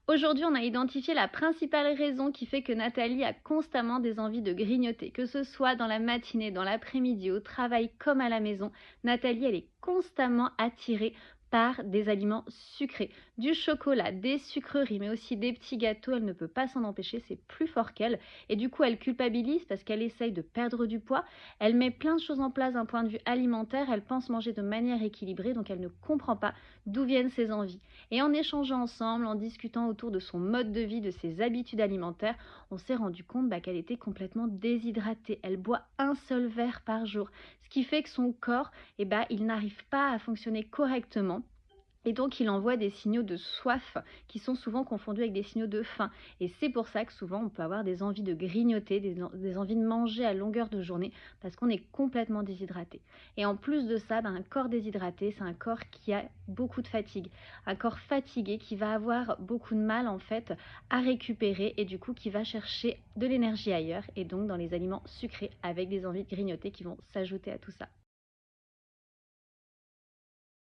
Aujourd'hui, on a identifié la principale raison qui fait que Nathalie a constamment des envies de grignoter, que ce soit dans la matinée, dans l'après-midi, au travail comme à la maison. Nathalie, elle est constamment attirée par des aliments sucrés, du chocolat, des sucreries, mais aussi des petits gâteaux. Elle ne peut pas s'en empêcher, c'est plus fort qu'elle. Et du coup, elle culpabilise parce qu'elle essaye de perdre du poids. Elle met plein de choses en place d'un point de vue alimentaire. Elle pense manger de manière équilibrée, donc elle ne comprend pas d'où viennent ses envies. Et en échangeant ensemble, en discutant autour de son mode de vie, de ses habitudes alimentaires, on s'est rendu compte qu'elle était complètement déshydratée. Elle boit un seul verre par jour, ce qui fait que son corps, il n'arrive pas à fonctionner correctement. Et donc, il envoie des signaux de soif qui sont souvent confondus avec des signaux de faim. Et c'est pour ça que souvent, on peut avoir des envies de grignoter, des envies de manger à longueur de journée, parce qu'on est complètement déshydraté. Et en plus de ça, un corps déshydraté, c'est un corps qui a beaucoup de fatigue. Un corps fatigué qui va avoir beaucoup de mal, en fait, à récupérer et du coup, qui va chercher de l'énergie ailleurs et donc dans les aliments sucrés avec des envies de grignoter qui vont s'ajouter à tout ça.